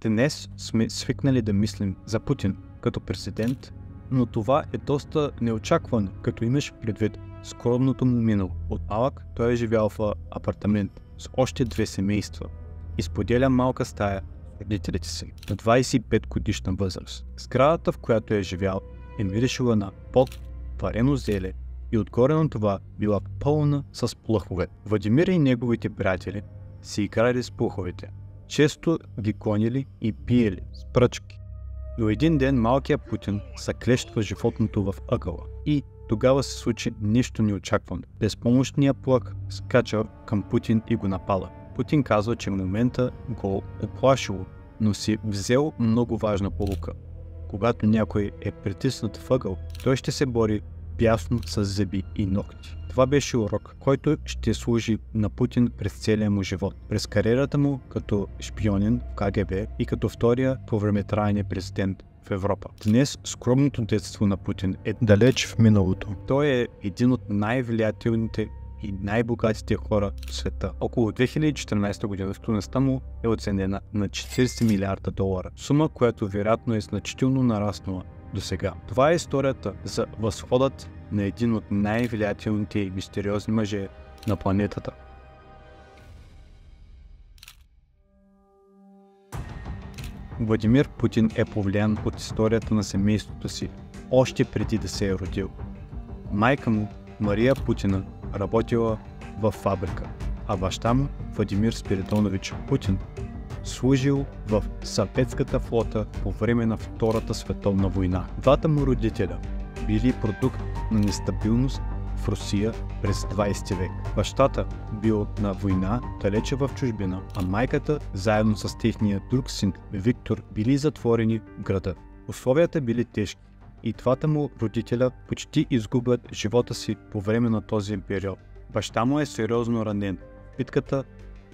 Днес сме свикнали да мислим за Путин като президент, но това е доста неочаквано, като имаш предвид скромното му минало. От малък той е живял в апартамент с още 2 семейства и споделя малка стая с родителите си на 25 годишна възраст. Сградата, в която е живял, е миришила на пот, варено зеле и отгоре на това била пълна с плъхове. Владимир и неговите приятели си играли с плъховете. Често ги гонили и биели с пръчки. Но един ден малкият Путин заклещва животното в ъгъла и тогава се случи нещо неочаквано. Безпомощният плъх скача към Путин и го напада. Путин казва, че в момента го оплашило, но си взел много важна поука. Когато някой е притиснат в ъгъл, той ще се бори бясно с зъби и ногти. Това беше урок, който ще служи на Путин през целия му живот. През кариерата му като шпионин в КГБ и като втория по време трайния президент в Европа. Днес скромното детство на Путин е далеч в миналото. Той е един от най-влиятелните и най-богатите хора в света. Около 2014 година стойността му е оценена на 40 милиарда долара. Сума, която вероятно е значително нараснала до сега. Това е историята за възходът на един от най-влиятелните и мистериозни мъже на планетата. Владимир Путин е повлиян от историята на семейството си още преди да се е родил. Майка му, Мария Путина, работила в фабрика, а баща му, Владимир Спиридонович Путин, служил в Съветската флота по време на Втората световна война. Двата му родителя били продукт на нестабилност в Русия през 20 век. Бащата бил на война далече в чужбина, а майката заедно с техния друг син Виктор били затворени в града. Условията били тежки и двата му родителя почти изгубят живота си по време на този период. Баща му е сериозно ранен в битката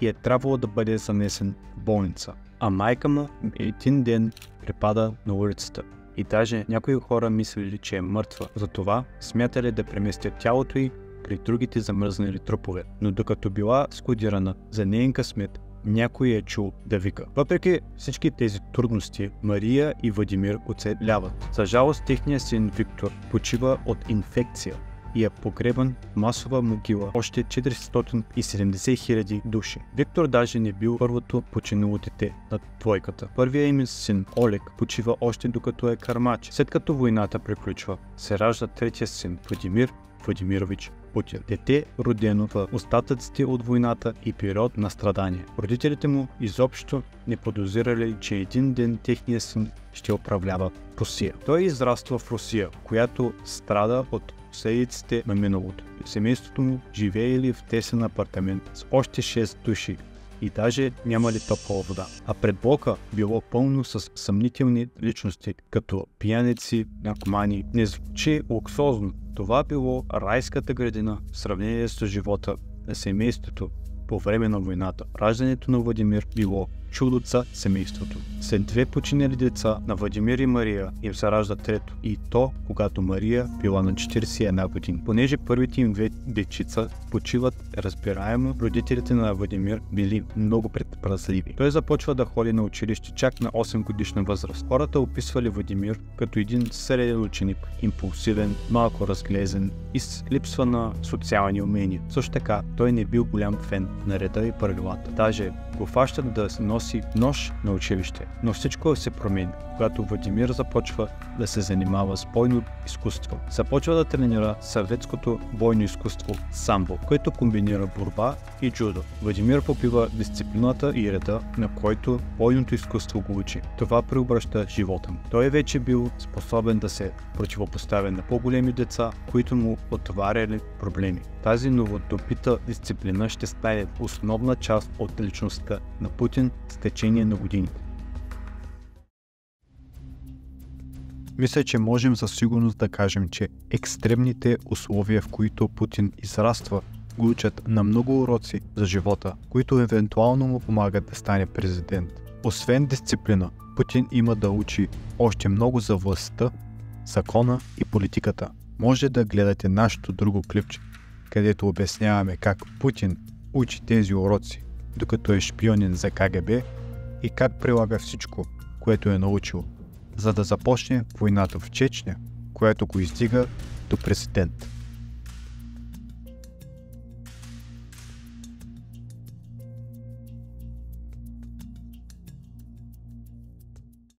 и е трябвало да бъде занесен в болница. А майка му един ден припада на улицата. И даже някои хора мислили, че е мъртва. Затова смятали да преместят тялото й при другите замръзнали трупове. Но докато била складирана за неин късмет, някой е чул да вика. Въпреки всички тези трудности, Мария и Владимир оцеляват. За жалост, техният син Виктор почива от инфекция и е погребан в масова могила още 470 хиляди души. Виктор даже не бил първото починало дете на двойката. Първият им син Олег почива още докато е кърмач. След като войната приключва, се ражда третия син Владимир Владимирович Путин. Дете, родено в остатъците от войната и период на страдание. Родителите му изобщо не подозирали, че един ден техният син ще управлява Русия. Той израства в Русия, която страда от последиците на миналото. Семейството му живеели в тесен апартамент с още 6 души и даже нямали топла вода. А пред блока било пълно с съмнителни личности, като пияници, наркомани. Не звучи луксозно. Това било райската градина в сравнение с живота на семейството по време на войната. Раждането на Владимир било чудо за семейството. След 2 починали деца на Владимир и Мария им се ражда трето, и то когато Мария била на 41 години. Понеже първите им 2 дечица почиват разбираемо, родителите на Владимир били много предпазливи. Той започва да ходи на училище чак на 8 годишна възраст. Хората описвали Владимир като един среден ученик, импулсивен, малко разглезен и с липсва на социални умения. Също така, той не бил голям фен на реда и правилата. Даже го фащат да носи нож на училище. Но всичко се промени, когато Владимир започва да се занимава с бойно изкуство. Започва да тренира съветското бойно изкуство самбо, което комбинира борба и джудо. Владимир попива дисциплината и реда, на който бойното изкуство го учи. Това преобръща живота му. Той вече бил способен да се противопоставя на по-големи деца, които му отваряли проблеми. Тази новодобита дисциплина ще стане основна част от личността на Путин с течение на годините. Мисля, че можем със сигурност да кажем, че екстремните условия, в които Путин израства, го учат на много уроци за живота, които евентуално му помагат да стане президент. Освен дисциплина, Путин има да учи още много за властта, закона и политиката. Може да гледате нашето друго клипче, където обясняваме как Путин учи тези уроци, докато е шпионин за КГБ и как прилага всичко, което е научил, за да започне войната в Чечня, която го издига до президент.